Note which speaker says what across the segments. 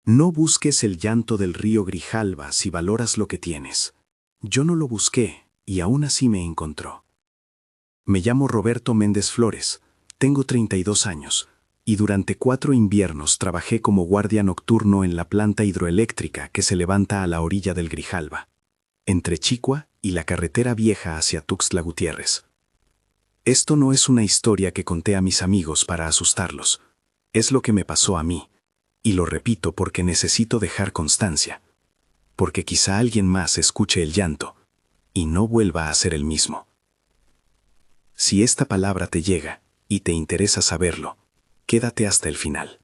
Speaker 1: No busques el llanto del río Grijalba si valoras lo que tienes. Yo no lo busqué y aún así me encontró. Me llamo Roberto Méndez Flores, tengo 32 años y durante 4 inviernos trabajé como guardia nocturno en la planta hidroeléctrica que se levanta a la orilla del Grijalba, entre Chicua y la carretera vieja hacia Tuxtla Gutiérrez. Esto no es una historia que conté a mis amigos para asustarlos, es lo que me pasó a mí. Y lo repito porque necesito dejar constancia, porque quizá alguien más escuche el llanto y no vuelva a ser el mismo. Si esta palabra te llega y te interesa saberlo, quédate hasta el final.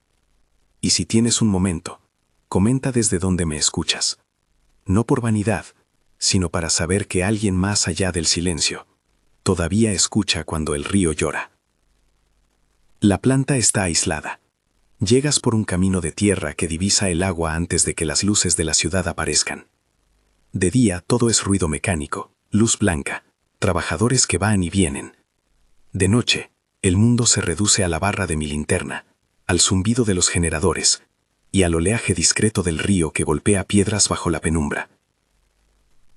Speaker 1: Y si tienes un momento, comenta desde dónde me escuchas. No por vanidad, sino para saber que alguien más allá del silencio todavía escucha cuando el río llora. La planta está aislada. Llegas por un camino de tierra que divisa el agua antes de que las luces de la ciudad aparezcan. De día todo es ruido mecánico, luz blanca, trabajadores que van y vienen. De noche, el mundo se reduce a la barra de mi linterna, al zumbido de los generadores y al oleaje discreto del río que golpea piedras bajo la penumbra.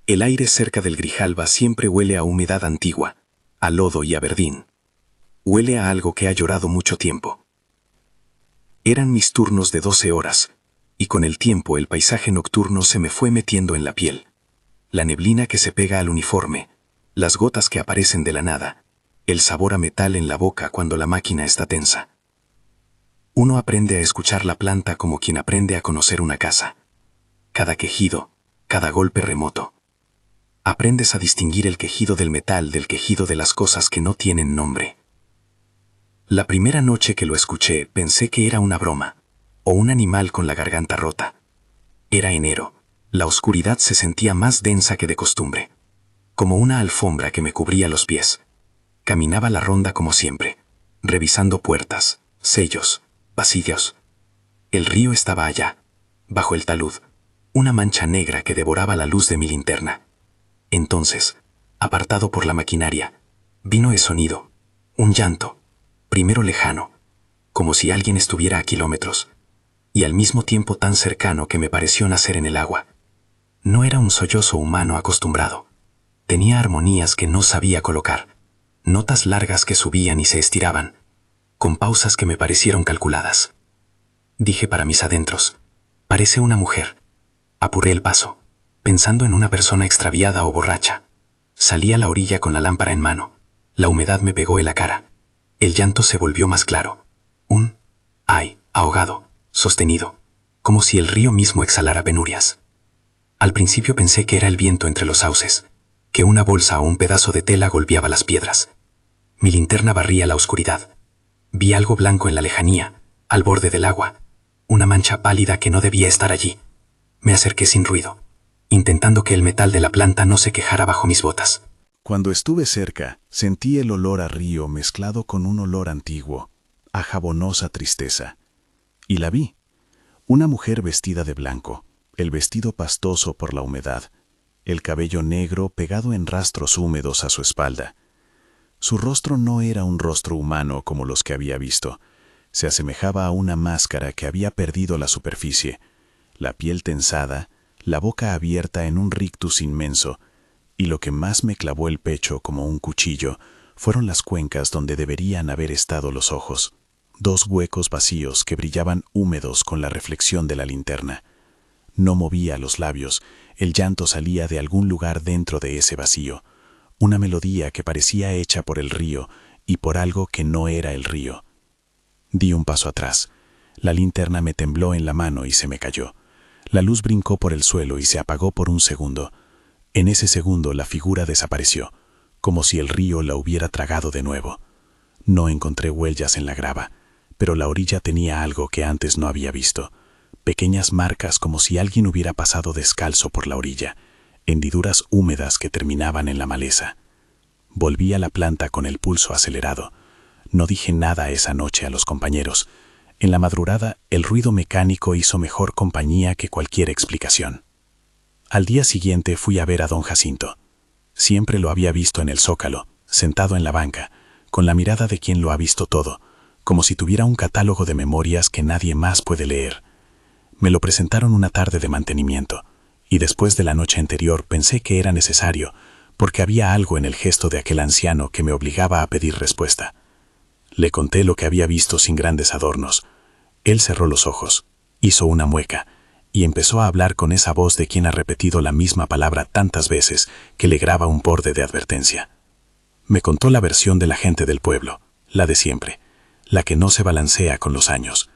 Speaker 1: El aire cerca del Grijalba siempre huele a humedad antigua, a lodo y a verdín. Huele a algo que ha llorado mucho tiempo. Eran mis turnos de 12 horas, y con el tiempo el paisaje nocturno se me fue metiendo en la piel. La neblina que se pega al uniforme, las gotas que aparecen de la nada, el sabor a metal en la boca cuando la máquina está tensa. Uno aprende a escuchar la planta como quien aprende a conocer una casa. Cada quejido, cada golpe remoto. Aprendes a distinguir el quejido del metal del quejido de las cosas que no tienen nombre. La primera noche que lo escuché pensé que era una broma, o un animal con la garganta rota. Era enero, la oscuridad se sentía más densa que de costumbre, como una alfombra que me cubría los pies. Caminaba la ronda como siempre, revisando puertas, sellos, pasillos. El río estaba allá, bajo el talud, una mancha negra que devoraba la luz de mi linterna. Entonces, apartado por la maquinaria, vino el sonido, un llanto. Primero lejano, como si alguien estuviera a kilómetros, y al mismo tiempo tan cercano que me pareció nacer en el agua. No era un sollozo humano acostumbrado. Tenía armonías que no sabía colocar, notas largas que subían y se estiraban, con pausas que me parecieron calculadas. Dije para mis adentros, parece una mujer. Apuré el paso, pensando en una persona extraviada o borracha. Salí a la orilla con la lámpara en mano. La humedad me pegó en la cara. El llanto se volvió más claro. Un ay, ahogado, sostenido, como si el río mismo exhalara penurias. Al principio pensé que era el viento entre los sauces, que una bolsa o un pedazo de tela golpeaba las piedras. Mi linterna barría la oscuridad. Vi algo blanco en la lejanía, al borde del agua, una mancha pálida que no debía estar allí. Me acerqué sin ruido, intentando que el metal de la planta no se quejara bajo mis botas.
Speaker 2: Cuando estuve cerca, sentí el olor a río mezclado con un olor antiguo, a jabonosa tristeza. Y la vi, una mujer vestida de blanco, el vestido pastoso por la humedad, el cabello negro pegado en rastros húmedos a su espalda. Su rostro no era un rostro humano como los que había visto. Se asemejaba a una máscara que había perdido la superficie, la piel tensada, la boca abierta en un rictus inmenso, y lo que más me clavó el pecho como un cuchillo fueron las cuencas donde deberían haber estado los ojos, 2 huecos vacíos que brillaban húmedos con la reflexión de la linterna. No movía los labios, el llanto salía de algún lugar dentro de ese vacío, una melodía que parecía hecha por el río y por algo que no era el río. Di un paso atrás. La linterna me tembló en la mano y se me cayó. La luz brincó por el suelo y se apagó por un segundo. En ese segundo la figura desapareció, como si el río la hubiera tragado de nuevo. No encontré huellas en la grava, pero la orilla tenía algo que antes no había visto. Pequeñas marcas como si alguien hubiera pasado descalzo por la orilla, hendiduras húmedas que terminaban en la maleza. Volví a la planta con el pulso acelerado. No dije nada esa noche a los compañeros. En la madrugada, el ruido mecánico hizo mejor compañía que cualquier explicación. Al día siguiente fui a ver a don Jacinto. Siempre lo había visto en el zócalo, sentado en la banca, con la mirada de quien lo ha visto todo, como si tuviera un catálogo de memorias que nadie más puede leer. Me lo presentaron una tarde de mantenimiento, y después de la noche anterior pensé que era necesario, porque había algo en el gesto de aquel anciano que me obligaba a pedir respuesta. Le conté lo que había visto sin grandes adornos. Él cerró los ojos, hizo una mueca, y empezó a hablar con esa voz de quien ha repetido la misma palabra tantas veces que le graba un borde de advertencia. Me contó la versión de la gente del pueblo, la de siempre, la que no se balancea con los años,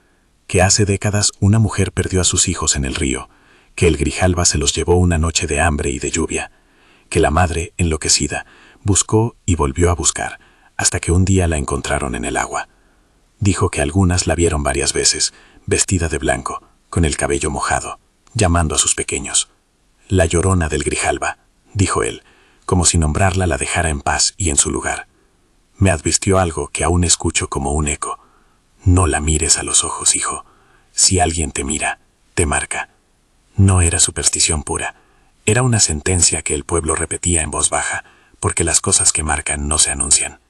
Speaker 2: que hace décadas una mujer perdió a sus hijos en el río, que el Grijalba se los llevó una noche de hambre y de lluvia, que la madre, enloquecida, buscó y volvió a buscar, hasta que un día la encontraron en el agua. Dijo que algunas la vieron varias veces, vestida de blanco, con el cabello mojado, llamando a sus pequeños. La llorona del Grijalba, dijo él, como si nombrarla la dejara en paz y en su lugar. Me advirtió algo que aún escucho como un eco. No la mires a los ojos, hijo. Si alguien te mira, te marca. No era superstición pura. Era una sentencia que el pueblo repetía en voz baja, porque las cosas que marcan no se anuncian.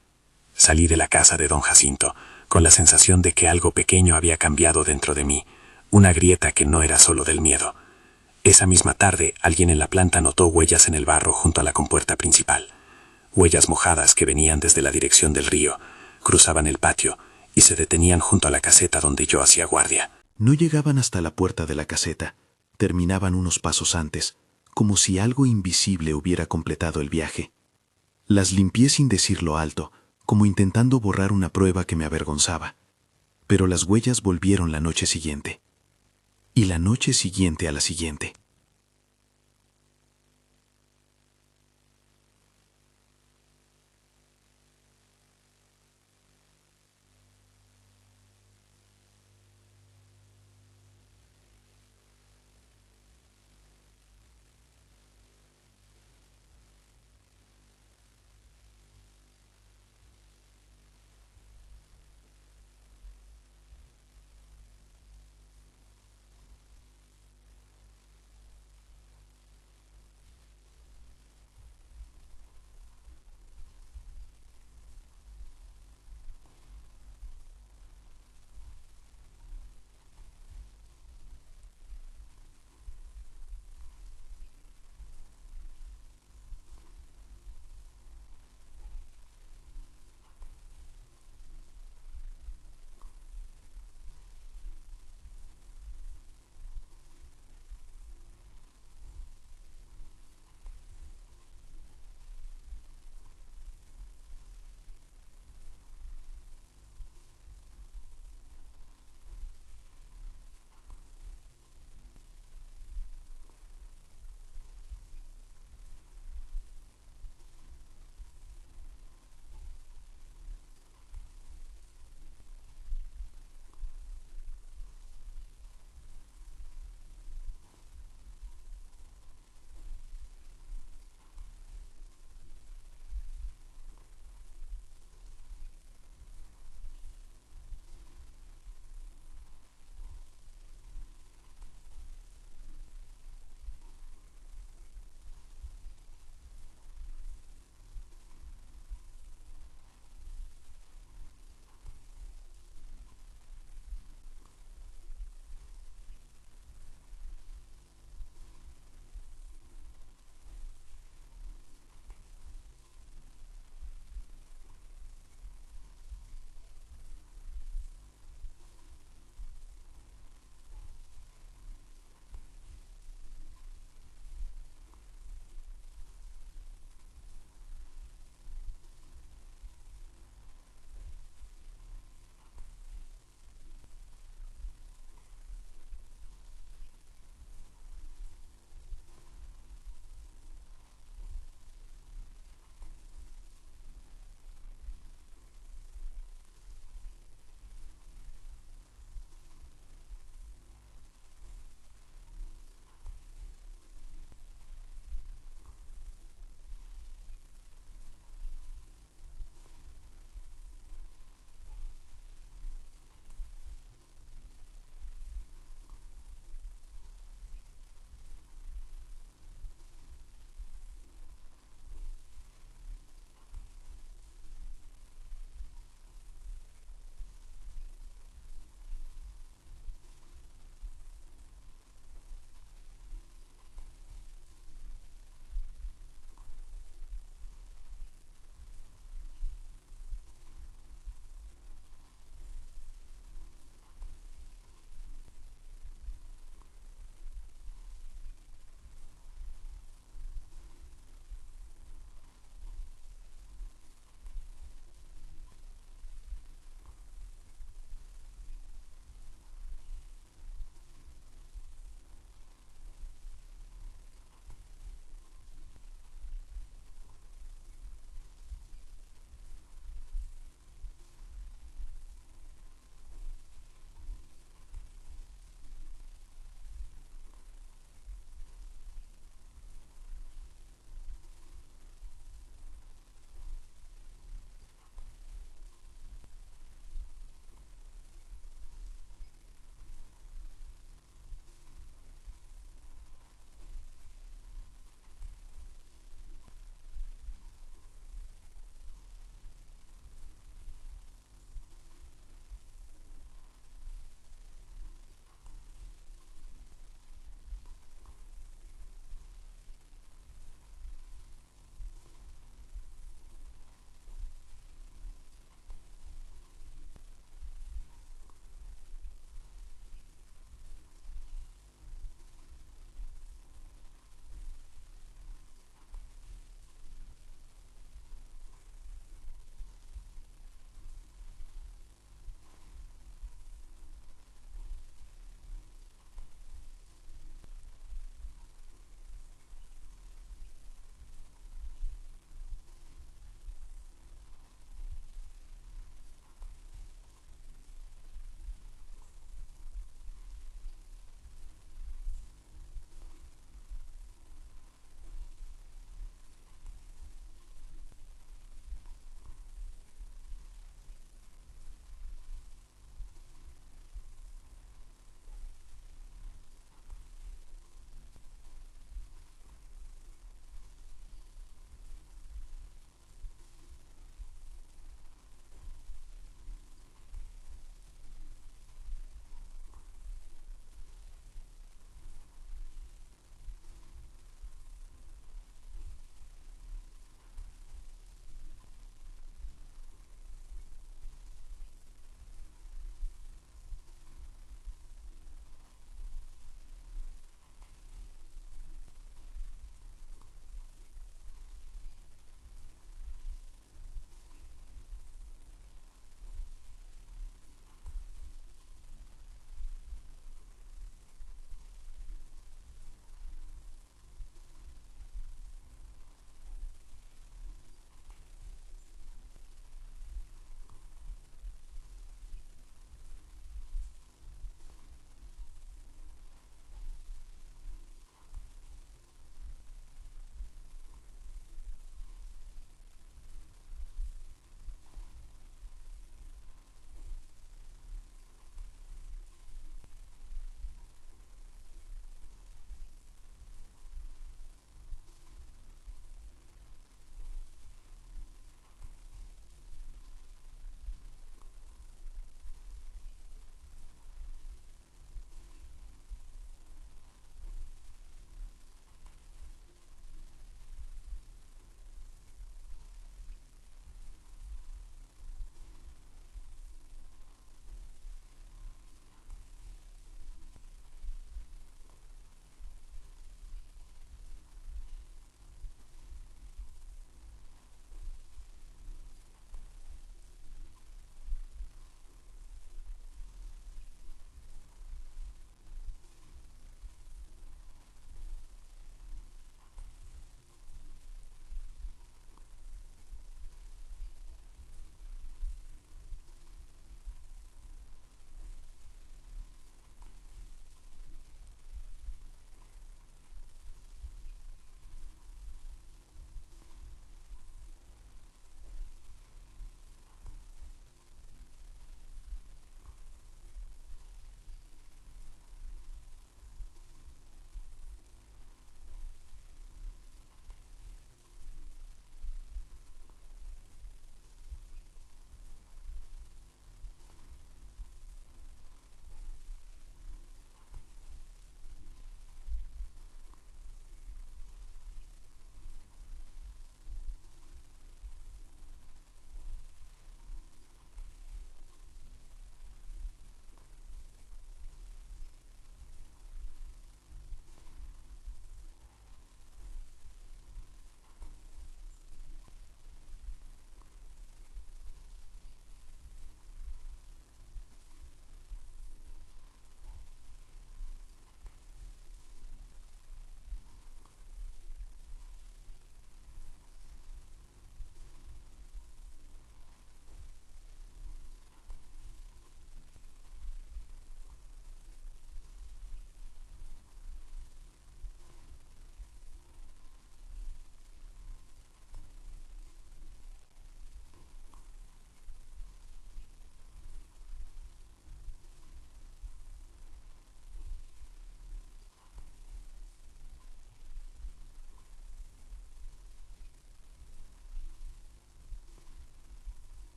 Speaker 2: Salí de la casa de don Jacinto, con la sensación de que algo pequeño había cambiado dentro de mí, una grieta que no era solo del miedo. Esa misma tarde, alguien en la planta notó huellas en el barro junto a la compuerta principal. Huellas mojadas que venían desde la dirección del río, cruzaban el patio y se detenían junto a la caseta donde yo hacía guardia.
Speaker 1: No llegaban hasta la puerta de la caseta, terminaban unos pasos antes, como si algo invisible hubiera completado el viaje. Las limpié sin decirlo alto, como intentando borrar una prueba que me avergonzaba. Pero las huellas volvieron la noche siguiente. Y la noche siguiente a la siguiente.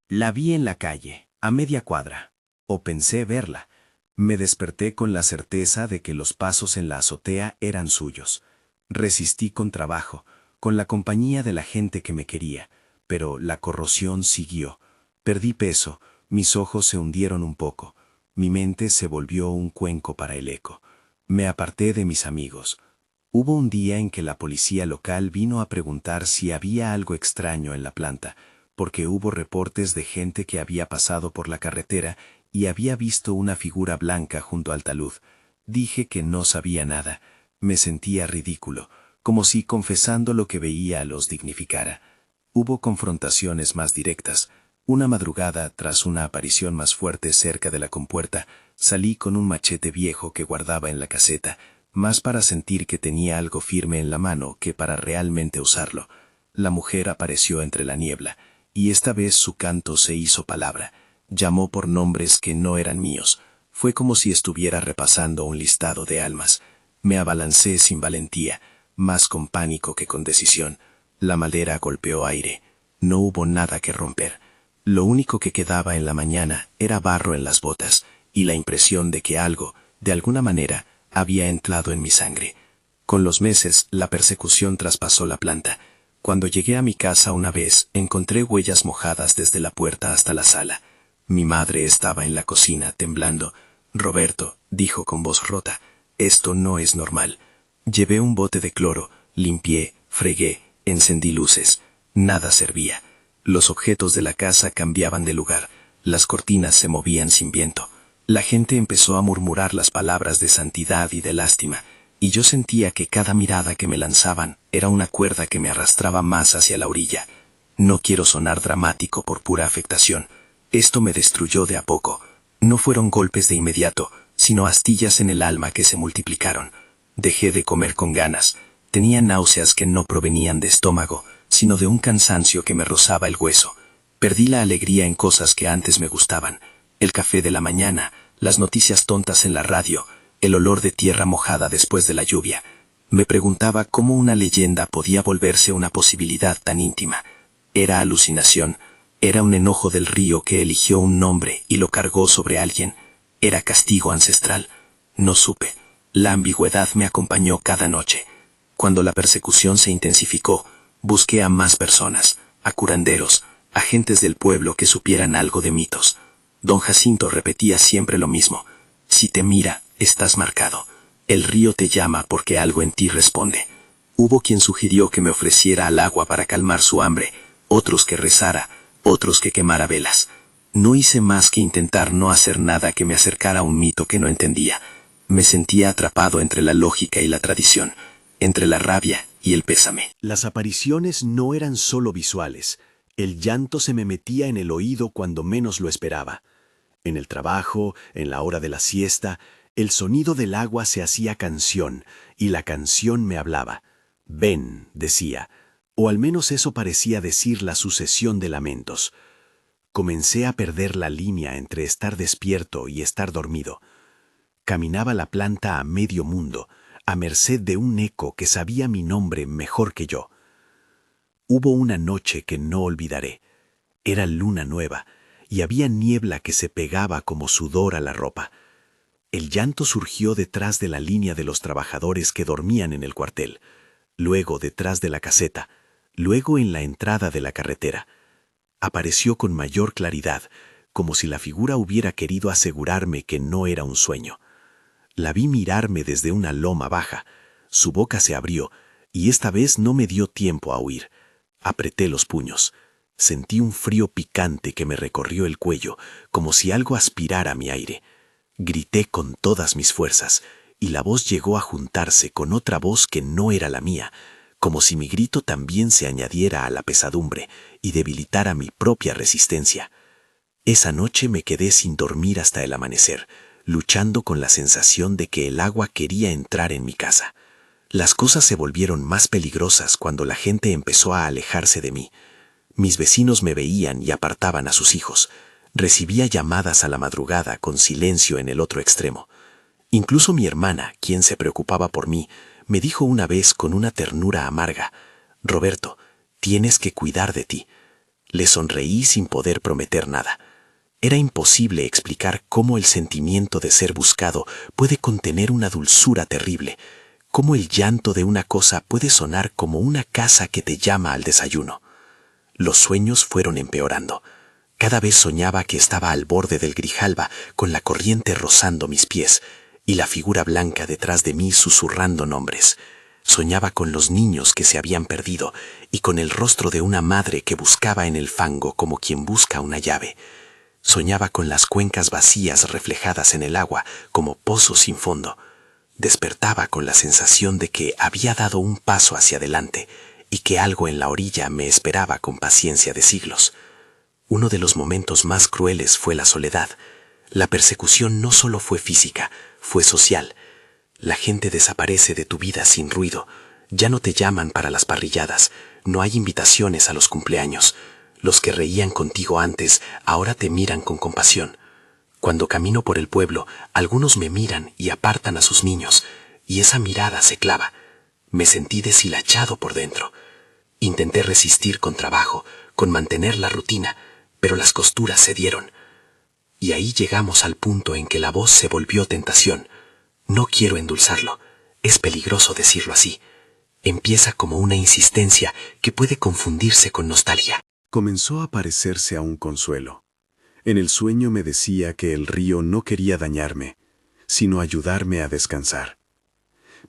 Speaker 1: La vi en la calle, a media cuadra. O pensé verla. Me desperté con la certeza de que los pasos en la azotea eran suyos. Resistí con trabajo, con la compañía de la gente que me quería, pero la corrosión siguió. Perdí peso, mis ojos se hundieron un poco, mi mente se volvió un cuenco para el eco. Me aparté de mis amigos. Hubo un día en que la policía local vino a preguntar si había algo extraño en la planta, porque hubo reportes de gente que había pasado por la carretera y había visto una figura blanca junto al talud. Dije que no sabía nada. Me sentía ridículo, como si confesando lo que veía los dignificara. Hubo confrontaciones más directas. Una madrugada, tras una aparición más fuerte cerca de la compuerta, salí con un machete viejo que guardaba en la caseta, más para sentir que tenía algo firme en la mano que para realmente usarlo. La mujer apareció entre la niebla, y esta vez su canto se hizo palabra. Llamó por nombres que no eran míos. Fue como si estuviera repasando un listado de almas. Me abalancé sin valentía, más con pánico que con decisión. La madera golpeó aire. No hubo nada que romper. Lo único que quedaba en la mañana era barro en las botas y la impresión de que algo, de alguna manera, había entrado en mi sangre. Con los meses, la persecución traspasó la planta. Cuando llegué a mi casa una vez, encontré huellas mojadas desde la puerta hasta la sala. Mi madre estaba en la cocina, temblando. «Roberto», dijo con voz rota, «esto no es normal». Llevé un bote de cloro, limpié, fregué, encendí luces. Nada servía. Los objetos de la casa cambiaban de lugar. Las cortinas se movían sin viento. La gente empezó a murmurar las palabras de santidad y de lástima, y yo sentía que cada mirada que me lanzaban era una cuerda que me arrastraba más hacia la orilla. No quiero sonar dramático por pura afectación. Esto me destruyó de a poco. No fueron golpes de inmediato, sino astillas en el alma que se multiplicaron. Dejé de comer con ganas. Tenía náuseas que no provenían de estómago, sino de un cansancio que me rozaba el hueso. Perdí la alegría en cosas que antes me gustaban. El café de la mañana, las noticias tontas en la radio, el olor de tierra mojada después de la lluvia. Me preguntaba cómo una leyenda podía volverse una posibilidad tan íntima. Era alucinación. Era un enojo del río que eligió un nombre y lo cargó sobre alguien. Era castigo ancestral. No supe. La ambigüedad me acompañó cada noche. Cuando la persecución se intensificó, busqué a más personas, a curanderos, a gentes del pueblo que supieran algo de mitos. Don Jacinto repetía siempre lo mismo. Si te mira, estás marcado. El río te llama porque algo en ti responde. Hubo quien sugirió que me ofreciera al agua para calmar su hambre, otros que rezara, otros que quemara velas. No hice más que intentar no hacer nada que me acercara a un mito que no entendía. Me sentía atrapado entre la lógica y la tradición, entre la rabia y el pésame.
Speaker 2: Las apariciones no eran solo visuales. El llanto se me metía en el oído cuando menos lo esperaba. En el trabajo, en la hora de la siesta, el sonido del agua se hacía canción, y la canción me hablaba. «Ven», decía, o al menos eso parecía decir la sucesión de lamentos. Comencé a perder la línea entre estar despierto y estar dormido. Caminaba la planta a medio mundo, a merced de un eco que sabía mi nombre mejor que yo. Hubo una noche que no olvidaré. Era luna nueva, y había niebla que se pegaba como sudor a la ropa. El llanto surgió detrás de la línea de los trabajadores que dormían en el cuartel, luego detrás de la caseta, luego en la entrada de la carretera. Apareció con mayor claridad, como si la figura hubiera querido asegurarme que no era un sueño. La vi mirarme desde una loma baja. Su boca se abrió, y esta vez no me dio tiempo a huir. Apreté los puños. Sentí un frío picante que me recorrió el cuello, como si algo aspirara mi aire. Grité con todas mis fuerzas, y la voz llegó a juntarse con otra voz que no era la mía, como si mi grito también se añadiera a la pesadumbre y debilitara mi propia resistencia. Esa noche me quedé sin dormir hasta el amanecer, luchando con la sensación de que el agua quería entrar en mi casa. Las cosas se volvieron más peligrosas cuando la gente empezó a alejarse de mí. Mis vecinos me veían y apartaban a sus hijos. Recibía llamadas a la madrugada con silencio en el otro extremo. Incluso mi hermana, quien se preocupaba por mí, me dijo una vez con una ternura amarga: «Roberto, tienes que cuidar de ti».
Speaker 3: Le sonreí sin poder prometer nada. Era imposible explicar cómo el sentimiento de ser buscado puede contener una dulzura terrible, cómo el llanto de una cosa puede sonar como una casa que te llama al desayuno. Los sueños fueron empeorando. Cada vez soñaba que estaba al borde del Grijalba, con la corriente rozando mis pies, y la figura blanca detrás de mí susurrando nombres. Soñaba con los niños que se habían perdido, y con el rostro de una madre que buscaba en el fango como quien busca una llave. Soñaba con las cuencas vacías reflejadas en el agua como pozos sin fondo. Despertaba con la sensación de que había dado un paso hacia adelante y que algo en la orilla me esperaba con paciencia de siglos. Uno de los momentos más crueles fue la soledad. La persecución no solo fue física, fue social. La gente desaparece de tu vida sin ruido. Ya no te llaman para las parrilladas, no hay invitaciones a los cumpleaños. Los que reían contigo antes ahora te miran con compasión. Cuando camino por el pueblo, algunos me miran y apartan a sus niños, y esa mirada se clava. Me sentí deshilachado por dentro. Intenté resistir con trabajo, con mantener la rutina, pero las costuras cedieron. Y ahí llegamos al punto en que la voz se volvió tentación. No quiero endulzarlo, es peligroso decirlo así. Empieza como una insistencia que puede confundirse con nostalgia.
Speaker 1: Comenzó a parecerse a un consuelo. En el sueño me decía que el río no quería dañarme, sino ayudarme a descansar.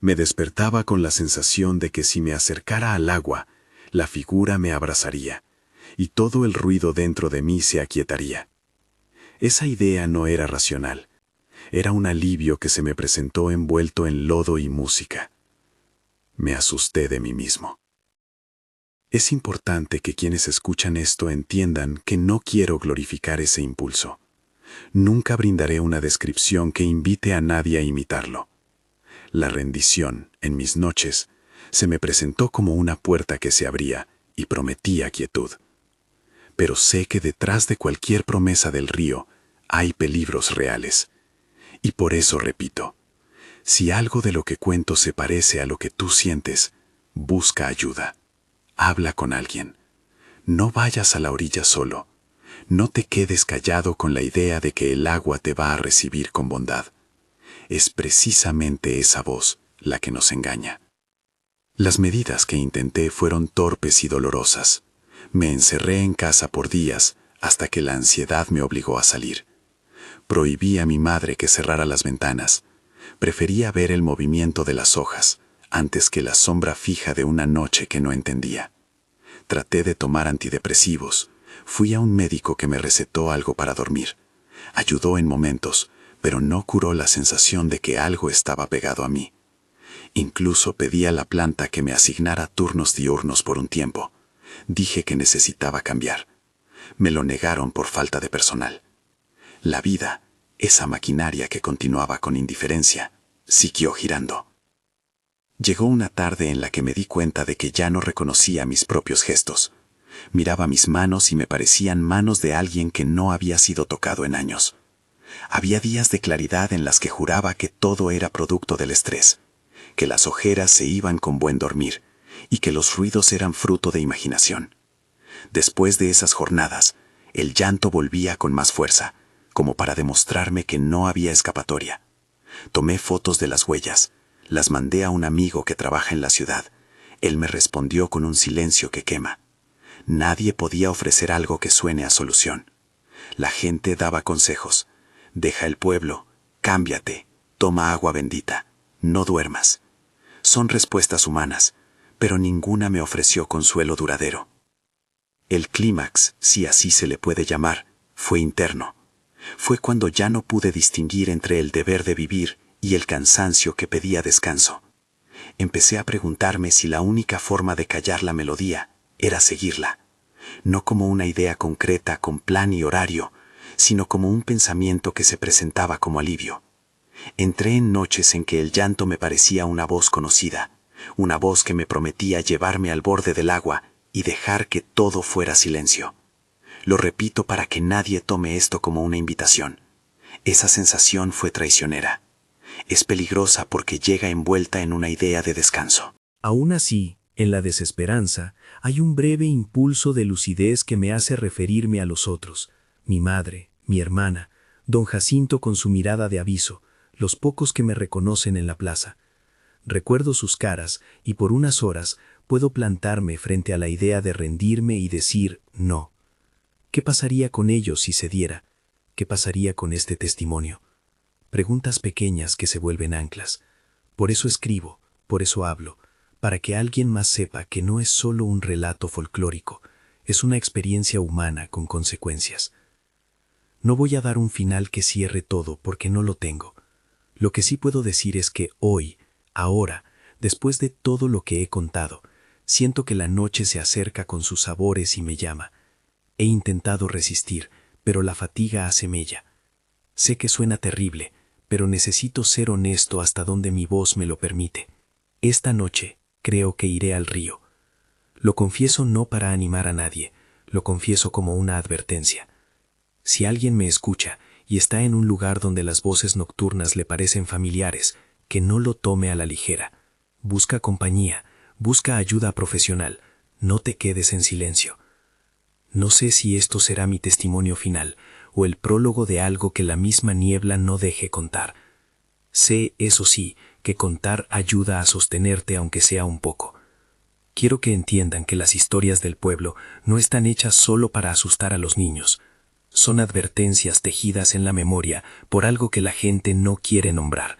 Speaker 1: Me despertaba con la sensación de que si me acercara al agua, la figura me abrazaría, y todo el ruido dentro de mí se aquietaría. Esa idea no era racional. Era un alivio que se me presentó envuelto en lodo y música. Me asusté de mí mismo. Es importante que quienes escuchan esto entiendan que no quiero glorificar ese impulso. Nunca brindaré una descripción que invite a nadie a imitarlo. La rendición, en mis noches, se me presentó como una puerta que se abría y prometía quietud. Pero sé que detrás de cualquier promesa del río hay peligros reales. Y por eso repito, si algo de lo que cuento se parece a lo que tú sientes, busca ayuda. Habla con alguien. No vayas a la orilla solo. No te quedes callado con la idea de que el agua te va a recibir con bondad. Es precisamente esa voz la que nos engaña. Las medidas que intenté fueron torpes y dolorosas. Me encerré en casa por días hasta que la ansiedad me obligó a salir. Prohibí a mi madre que cerrara las ventanas. Prefería ver el movimiento de las hojas antes que la sombra fija de una noche que no entendía. Traté de tomar antidepresivos. Fui a un médico que me recetó algo para dormir. Ayudó en momentos, pero no curó la sensación de que algo estaba pegado a mí. Incluso pedí a la planta que me asignara turnos diurnos por un tiempo. Dije que necesitaba cambiar. Me lo negaron por falta de personal. La vida, esa maquinaria que continuaba con indiferencia, siguió girando. Llegó una tarde en la que me di cuenta de que ya no reconocía mis propios gestos. Miraba mis manos y me parecían manos de alguien que no había sido tocado en años. Había días de claridad en las que juraba que todo era producto del estrés, que las ojeras se iban con buen dormir y que los ruidos eran fruto de imaginación. Después de esas jornadas, el llanto volvía con más fuerza, como para demostrarme que no había escapatoria. Tomé fotos de las huellas. Las mandé a un amigo que trabaja en la ciudad. Él me respondió con un silencio que quema. Nadie podía ofrecer algo que suene a solución. La gente daba consejos. Deja el pueblo, cámbiate, toma agua bendita, no duermas. Son respuestas humanas, pero ninguna me ofreció consuelo duradero. El clímax, si así se le puede llamar, fue interno. Fue cuando ya no pude distinguir entre el deber de vivir y el cansancio que pedía descanso. Empecé a preguntarme si la única forma de callar la melodía era seguirla, no como una idea concreta con plan y horario, sino como un pensamiento que se presentaba como alivio. Entré en noches en que el llanto me parecía una voz conocida, una voz que me prometía llevarme al borde del agua y dejar que todo fuera silencio. Lo repito para que nadie tome esto como una invitación. Esa sensación fue traicionera. Es peligrosa porque llega envuelta en una idea de descanso.
Speaker 4: Aún así,
Speaker 1: En la desesperanza hay un breve impulso de lucidez que me hace referirme a los otros, mi madre, mi hermana, don Jacinto con su mirada de aviso, los pocos que me reconocen en la plaza. Recuerdo sus caras y por unas horas puedo plantarme frente a la idea de rendirme y decir no. ¿Qué pasaría con ellos si se diera? ¿Qué pasaría con este testimonio? Preguntas pequeñas que se vuelven anclas. Por eso escribo, por eso hablo, para que alguien más sepa que no es solo un relato folclórico, es una experiencia humana con consecuencias. No voy a dar un final que cierre todo porque no lo tengo. Lo que sí puedo decir es que hoy, ahora, después de todo lo que he contado, siento que la noche se acerca con sus sabores y me llama. He intentado resistir, pero la fatiga hace mella. Sé que suena terrible, pero necesito ser honesto hasta donde mi voz me lo permite. Esta noche creo que iré al río. Lo confieso no para animar a nadie, lo confieso como una advertencia. Si alguien me escucha y está en un lugar donde las voces nocturnas le parecen familiares, que no lo tome a la ligera. Busca compañía, busca ayuda profesional, no te quedes en silencio. No sé si esto será mi testimonio final o el prólogo de algo que la misma niebla no deje contar. Sé, eso sí, que contar ayuda a sostenerte aunque sea un poco. Quiero que entiendan que las historias del pueblo no están hechas solo para asustar a los niños. Son advertencias tejidas en la memoria por algo que la gente no quiere nombrar.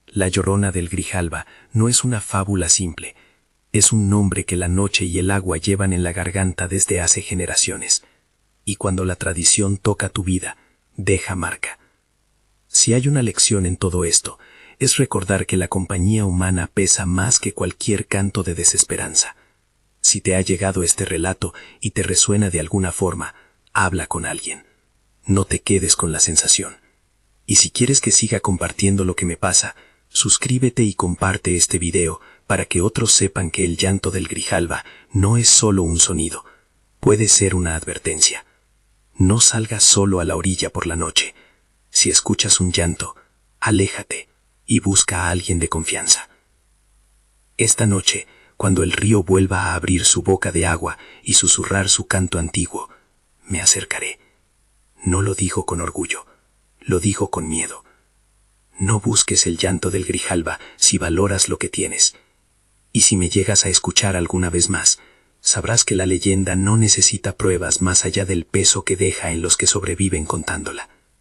Speaker 1: La Llorona del Grijalba no es una fábula simple, es un nombre que la noche y el agua llevan en la garganta desde hace generaciones. Y cuando la tradición toca tu vida, deja marca. Si hay una lección en todo esto, es recordar que la compañía humana pesa más que cualquier canto de desesperanza. Si te ha llegado este relato y te resuena de alguna forma, habla con alguien. No te quedes con la sensación. Y si quieres que siga compartiendo lo que me pasa, suscríbete y comparte este video para que otros sepan que el llanto del Grijalba no es solo un sonido, puede ser una advertencia. No salgas solo a la orilla por la noche. Si escuchas un llanto, aléjate y busca a alguien de confianza. Esta noche, cuando el río vuelva a abrir su boca de agua y susurrar su canto antiguo, me acercaré. No lo digo con orgullo, lo digo con miedo. No busques el llanto del Grijalba si valoras lo que tienes. Y si me llegas a escuchar alguna vez más, sabrás que la leyenda no necesita pruebas más allá del peso que deja en los que sobreviven contándola.